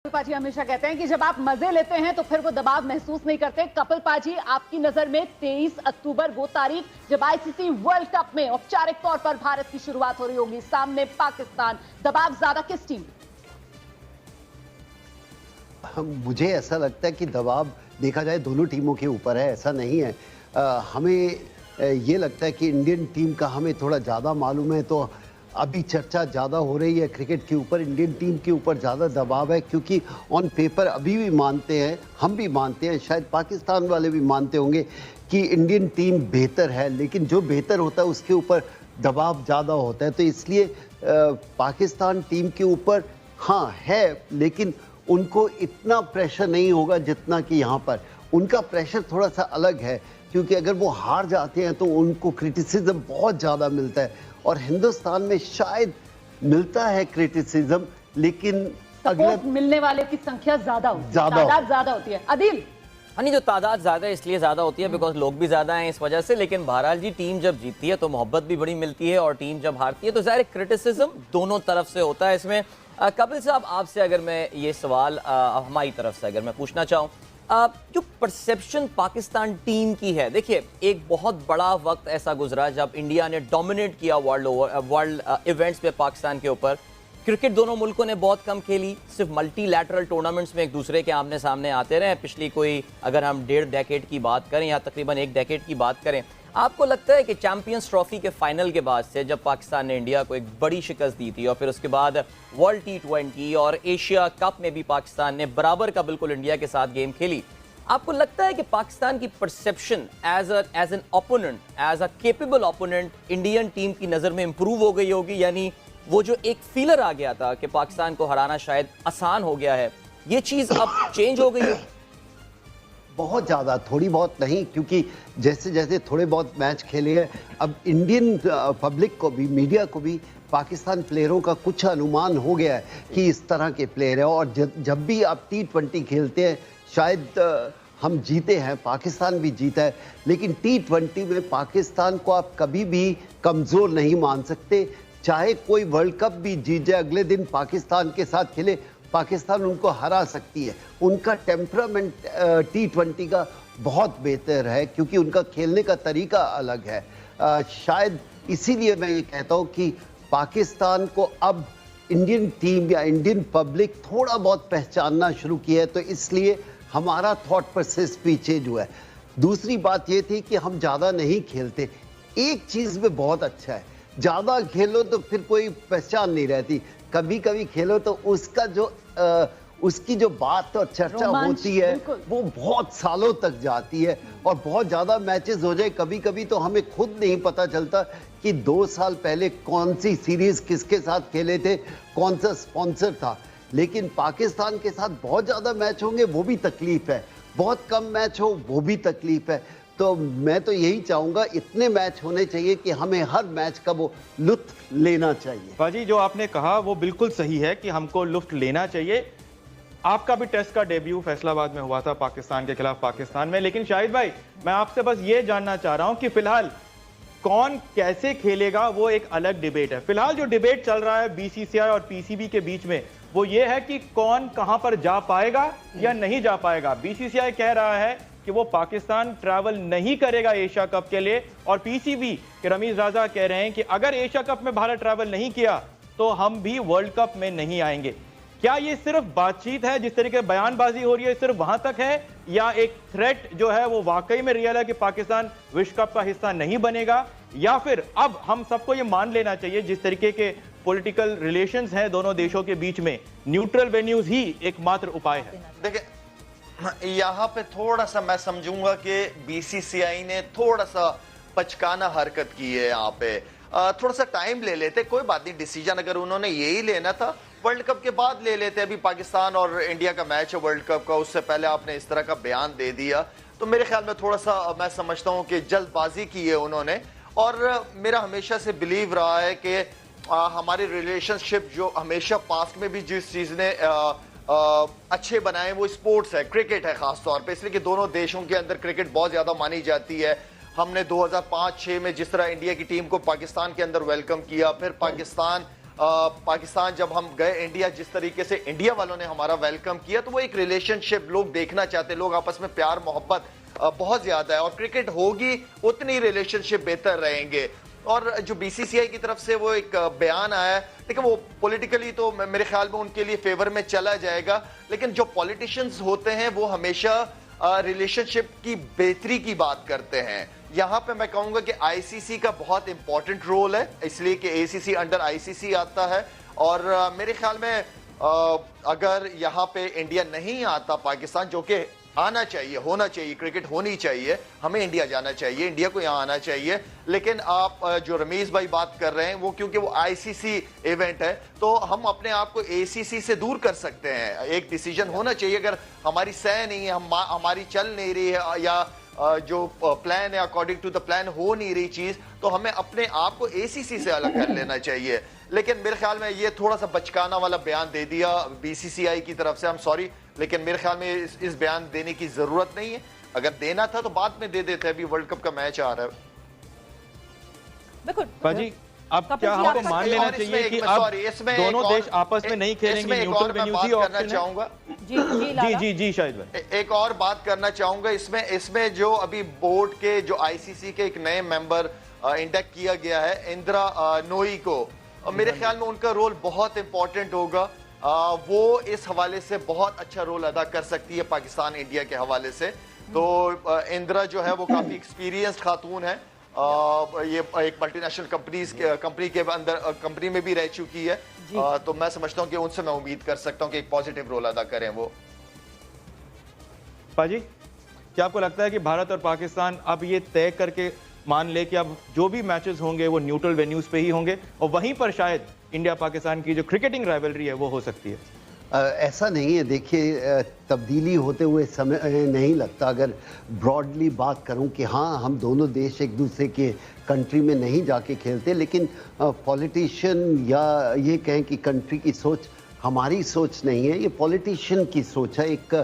कपिल पाजी हमेशा कहते हैं कि जब आप मजे लेते हैं तो फिर वो दबाव महसूस नहीं करते। कपिल पाजी, आपकी नजर में 23 अक्टूबर वो तारीख जब आईसीसी वर्ल्ड कप में औपचारिक तौर पर भारत की शुरुआत हो रही होगी, सामने पाकिस्तान, दबाव ज्यादा किस टीम? मुझे ऐसा लगता है कि दबाव देखा जाए दोनों टीमों के ऊपर है, ऐसा नहीं है। हमें ये लगता है कि इंडियन टीम का हमें थोड़ा ज़्यादा मालूम है, तो अभी चर्चा ज़्यादा हो रही है क्रिकेट के ऊपर, इंडियन टीम के ऊपर ज़्यादा दबाव है, क्योंकि ऑन पेपर अभी भी मानते हैं, हम भी मानते हैं, शायद पाकिस्तान वाले भी मानते होंगे कि इंडियन टीम बेहतर है, लेकिन जो बेहतर होता है उसके ऊपर दबाव ज़्यादा होता है। तो इसलिए पाकिस्तान टीम के ऊपर हाँ है, लेकिन उनको इतना प्रेशर नहीं होगा जितना कि यहाँ पर। उनका प्रेशर थोड़ा सा अलग है, क्योंकि अगर वो हार जाते हैं तो उनको क्रिटिसिज्म बहुत ज़्यादा मिलता है, और हिंदुस्तान में शायद मिलता है क्रिटिसिज्म, लेकिन सपोर्ट मिलने वाले की संख्या ज्यादा होती है, तादाद ज्यादा होती है। अदिल, नहीं, जो तादाद ज्यादा है इसलिए ज्यादा होती है बिकॉज लोग भी ज्यादा हैं इस वजह से। लेकिन बहरहाल जी, टीम जब जीतती है तो मोहब्बत भी बड़ी मिलती है, और टीम जब हारती है तो ज़ाहिर क्रिटिसिज्म दोनों तरफ से होता है इसमें। कपिल साहब, आपसे अगर मैं ये सवाल हमारी तरफ से अगर मैं पूछना चाहूँ, जो परसेप्शन पाकिस्तान टीम की है, देखिए एक बहुत बड़ा वक्त ऐसा गुजरा जब इंडिया ने डोमिनेट किया वर्ल्ड इवेंट्स पे पाकिस्तान के ऊपर। क्रिकेट दोनों मुल्कों ने बहुत कम खेली, सिर्फ मल्टीलैटरल टूर्नामेंट्स में एक दूसरे के आमने सामने आते रहे। पिछली कोई अगर हम 1.5 डेकेड की बात करें या तकरीबन 1 डेकेड की बात करें, आपको लगता है कि चैंपियंस ट्रॉफी के फाइनल के बाद से जब पाकिस्तान ने इंडिया को एक बड़ी शिकस्त दी थी, और फिर उसके बाद वर्ल्ड T20 और एशिया कप में भी पाकिस्तान ने बराबर का बिल्कुल इंडिया के साथ गेम खेली, आपको लगता है कि पाकिस्तान की perception as an opponent, as a capable opponent Indian team की नज़र में इंप्रूव हो गई होगी? यानी वो जो एक फीलर आ गया था कि पाकिस्तान को हराना शायद आसान हो गया है, ये चीज़ अब चेंज हो गई है? बहुत ज़्यादा, थोड़ी बहुत नहीं, क्योंकि जैसे जैसे थोड़े बहुत मैच खेले हैं, अब इंडियन पब्लिक को भी, मीडिया को भी पाकिस्तान प्लेयरों का कुछ अनुमान हो गया है कि इस तरह के प्लेयर हैं। और जब भी आप T20 खेलते हैं, शायद हम जीते हैं, पाकिस्तान भी जीता है, लेकिन T20 में पाकिस्तान को आप कभी भी कमज़ोर नहीं मान सकते। चाहे कोई वर्ल्ड कप भी जीत जाए, अगले दिन पाकिस्तान के साथ खेले, पाकिस्तान उनको हरा सकती है। उनका टेम्परामेंट T20 का बहुत बेहतर है, क्योंकि उनका खेलने का तरीका अलग है। शायद इसीलिए मैं ये कहता हूँ कि पाकिस्तान को अब इंडियन टीम या इंडियन पब्लिक थोड़ा बहुत पहचानना शुरू किया है, तो इसलिए हमारा थॉट प्रोसेस भी चेंज हुआ है। दूसरी बात ये थी कि हम ज़्यादा नहीं खेलते। एक चीज़ में बहुत अच्छा है, ज़्यादा खेलो तो फिर कोई पहचान नहीं रहती, कभी कभी खेलो तो उसका जो उसकी जो बात और चर्चा होती है वो बहुत सालों तक जाती है, और बहुत ज़्यादा मैचेस हो जाए कभी कभी तो हमें खुद नहीं पता चलता कि 2 साल पहले कौन सी सीरीज़ किसके साथ खेले थे, कौन सा स्पॉन्सर था। लेकिन पाकिस्तान के साथ बहुत ज़्यादा मैच होंगे, वो भी तकलीफ़ है, बहुत कम मैच हो वो भी तकलीफ़ है। तो मैं तो यही चाहूँगा, इतने मैच होने चाहिए कि हमें हर मैच का वो लुत्फ लेना चाहिए। बाजी, जो आपने कहा वो बिल्कुल सही है कि हमको लुत्फ लेना चाहिए। आपका भी टेस्ट का डेब्यू फैसलाबाद में हुआ था पाकिस्तान के खिलाफ पाकिस्तान में, लेकिन शाहिद भाई, मैं आपसे बस ये जानना चाह रहा हूँ कि फिलहाल कौन कैसे खेलेगा वो एक अलग डिबेट है। फिलहाल जो डिबेट चल रहा है BCCI और PCB के बीच में, वो ये है कि कौन कहां पर जा पाएगा या नहीं जा पाएगा। BCCI कह रहा है कि वो पाकिस्तान ट्रैवल नहीं करेगा एशिया कप के लिए, और PCB के रमीज राजा कह रहे हैं कि अगर एशिया कप में भारत ट्रैवल नहीं किया तो हम भी वर्ल्ड कप में नहीं आएंगे। क्या ये सिर्फ बातचीत है, जिस तरीके बयानबाजी हो रही है सिर्फ वहां तक है, या एक थ्रेट जो है वो वाकई में रियल है कि पाकिस्तान विश्व कप का हिस्सा नहीं बनेगा, या फिर अब हम सबको ये मान लेना चाहिए जिस तरीके के पॉलिटिकल रिलेशंस हैं दोनों देशों के बीच में, न्यूट्रल वेन्यूज ही एकमात्र उपाय है? देखिए, यहाँ पे थोड़ा सा मैं समझूंगा कि BCCI ने थोड़ा सा पचकाना हरकत की है। यहाँ पे थोड़ा सा टाइम ले लेते, कोई बात नहीं, डिसीजन अगर उन्होंने यही लेना था वर्ल्ड कप के बाद ले लेते। अभी पाकिस्तान और इंडिया का मैच है वर्ल्ड कप का, उससे पहले आपने इस तरह का बयान दे दिया, तो मेरे ख्याल में थोड़ा सा मैं समझता हूँ कि जल्दबाजी की है उन्होंने। और मेरा हमेशा से बिलीव रहा है कि हमारी रिलेशनशिप जो हमेशा पास्ट में भी जिस चीज़ ने अच्छे बनाए वो स्पोर्ट्स है, क्रिकेट है खास तौर पे, इसलिए कि दोनों देशों के अंदर क्रिकेट बहुत ज़्यादा मानी जाती है। हमने 2005-6 में जिस तरह इंडिया की टीम को पाकिस्तान के अंदर वेलकम किया, फिर पाकिस्तान पाकिस्तान जब हम गए इंडिया, जिस तरीके से इंडिया वालों ने हमारा वेलकम किया, तो वो एक रिलेशनशिप लोग देखना चाहते, लोग आपस में प्यार मोहब्बत बहुत ज्यादा है, और क्रिकेट होगी उतनी रिलेशनशिप बेहतर रहेंगे। और जो बीसीसीआई की तरफ से वो एक बयान आया है, देखिए वो पॉलिटिकली तो मेरे ख्याल में उनके लिए फेवर में चला जाएगा, लेकिन जो पॉलिटिशियंस होते हैं वो हमेशा रिलेशनशिप की बेहतरी की बात करते हैं। यहाँ पे मैं कहूंगा कि आईसीसी का बहुत इंपॉर्टेंट रोल है, इसलिए कि एसीसी अंडर आईसीसी आता है, और मेरे ख्याल में अगर यहाँ पे इंडिया नहीं आता, पाकिस्तान जो कि आना चाहिए, होना चाहिए, क्रिकेट होनी चाहिए, हमें इंडिया जाना चाहिए, इंडिया को यहाँ आना चाहिए, लेकिन आप जो रमीज भाई बात कर रहे हैं वो क्योंकि वो आईसीसी इवेंट है, तो हम अपने आप को एसीसी से दूर कर सकते हैं। एक डिसीजन होना चाहिए, अगर हमारी सह नहीं है, हमारी चल नहीं रही है, या जो प्लान है अकॉर्डिंग टू द प्लान हो नहीं रही चीज, तो हमें अपने आप को एसीसी से अलग कर लेना चाहिए। लेकिन मेरे ख्याल में ये थोड़ा सा बचकाना वाला बयान दे दिया बीसीसीआई की तरफ से, हम सॉरी, लेकिन मेरे ख्याल में इस बयान देने की जरूरत नहीं है। अगर देना था तो बाद में दे देते, अभी वर्ल्ड कप का मैच आ रहा है। बिल्कुल पाजी, अब क्या हमको मान लेना चाहिए कि अब दोनों देश आपस में नहीं खेलेंगे, न्यूट्रल वेन्यू ही ऑप्शन चाहूंगा। जी शाहिद भाई, एक और बात करना चाहूंगा इसमें जो अभी बोर्ड के, जो आईसीसी के एक नए मेंबर इंडेक्ट किया गया है, इंदिरा नोई को, मेरे ख्याल में उनका रोल बहुत इंपॉर्टेंट होगा। वो इस हवाले से बहुत अच्छा रोल अदा कर सकती है पाकिस्तान इंडिया के हवाले से। तो इंदिरा जो है वो काफी एक्सपीरियंस्ड खातून है, ये एक मल्टीनेशनल कंपनी में भी रह चुकी है, तो मैं समझता हूँ कि उनसे मैं उम्मीद कर सकता हूँ कि एक पॉजिटिव रोल अदा करें वो। पाजी, क्या आपको लगता है कि भारत और पाकिस्तान अब ये तय करके मान ले कि अब जो भी मैचेस होंगे वो न्यूट्रल वेन्यूज पे ही होंगे, और वहीं पर शायद इंडिया पाकिस्तान की जो क्रिकेटिंग राइवलरी है वो हो सकती है? ऐसा नहीं है, देखिए तब्दीली होते हुए समय नहीं लगता। अगर ब्रॉडली बात करूं कि हाँ, हम दोनों देश एक दूसरे के कंट्री में नहीं जाके खेलते, लेकिन पॉलिटिशियन या ये कहें कि कंट्री की सोच हमारी सोच नहीं है, ये पॉलिटिशियन की सोच है। एक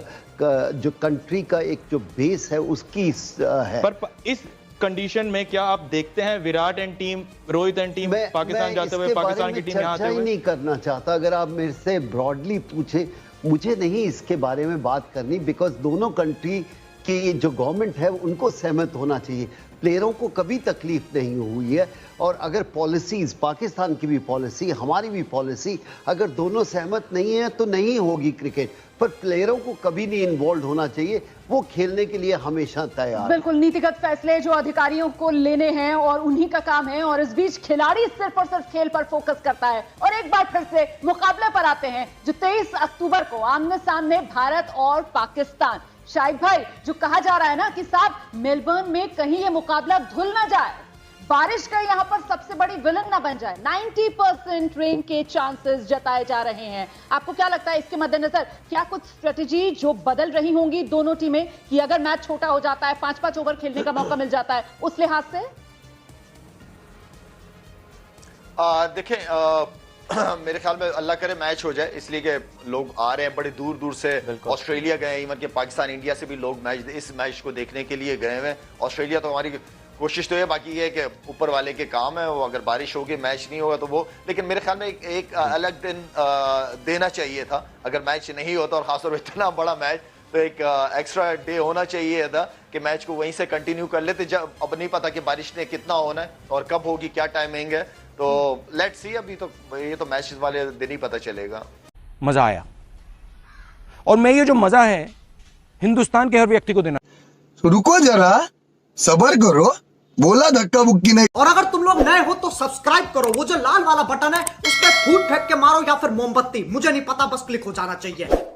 जो कंट्री का एक जो बेस है उसकी है। पर इस कंडीशन में क्या आप देखते हैं Virat and team, Rohit and team Pakistan जाते हुए, पाकिस्तान की टीम यहाँ आते हुए? नहीं करना चाहता। अगर आप मेरे से ब्रॉडली पूछे, मुझे नहीं इसके बारे में बात करनी, बिकॉज दोनों कंट्री की जो गवर्नमेंट है उनको सहमत होना चाहिए। प्लेयरों को कभी तकलीफ नहीं हुई है, और अगर पॉलिसीज, पाकिस्तान की भी पॉलिसी, हमारी भी पॉलिसी, अगर दोनों सहमत नहीं है तो नहीं होगी क्रिकेट। पर प्लेयरों को कभी नहीं इन्वॉल्व होना चाहिए, वो खेलने के लिए हमेशा तैयार। बिल्कुल, नीतिगत फैसले जो अधिकारियों को लेने हैं और उन्हीं का काम है, और इस बीच खिलाड़ी सिर्फ और सिर्फ खेल पर फोकस करता है। और एक बार फिर से मुकाबले पर आते हैं, जो 23 अक्टूबर को आमने सामने भारत और पाकिस्तान। शाहिद भाई, जो कहा जा रहा है ना कि साहब मेलबर्न में कहीं ये मुकाबला धुल ना जाए, बारिश का यहां पर सबसे बड़ी विलन ना बन जाए, 90% रेन के चांसेस जताए जा रहे हैं। आपको क्या लगता है इसके मद्देनजर क्या कुछ स्ट्रेटेजी जो बदल रही होंगी दोनों टीमें, कि अगर मैच छोटा हो जाता है, 5-5 ओवर खेलने का मौका मिल जाता है, उस लिहाज से? देखें, मेरे ख्याल में अल्लाह करे मैच हो जाए, इसलिए कि लोग आ रहे हैं बड़े दूर दूर से, ऑस्ट्रेलिया गए, इवन के पाकिस्तान इंडिया से भी लोग इस मैच को देखने के लिए गए हुए हैं। ऑस्ट्रेलिया तो हमारी कोशिश तो है, बाकी ये है कि ऊपर वाले के काम है, वो अगर बारिश होगी, मैच नहीं होगा तो वो, लेकिन मेरे ख्याल में एक अलग दिन देना चाहिए था अगर मैच नहीं होता, और खासतौर पर इतना बड़ा मैच, तो एक एक्स्ट्रा डे होना चाहिए था कि मैच को वहीं से कंटिन्यू कर लेते। जब अब नहीं पता कि बारिश ने कितना होना है और कब होगी, क्या टाइमिंग है, तो लेट्स सी। अभी तो ये तो मैच वाले दिन ही पता चलेगा। मजा आया, और मैं ये जो मजा है हिंदुस्तान के हर व्यक्ति को देना। रुको जरा, सब्र करो, बोला धक्का बुक्की नहीं। और अगर तुम लोग नए हो तो सब्सक्राइब करो, वो जो लाल वाला बटन है उस पर फूट फेंक के मारो या फिर मोमबत्ती, मुझे नहीं पता, बस क्लिक हो जाना चाहिए।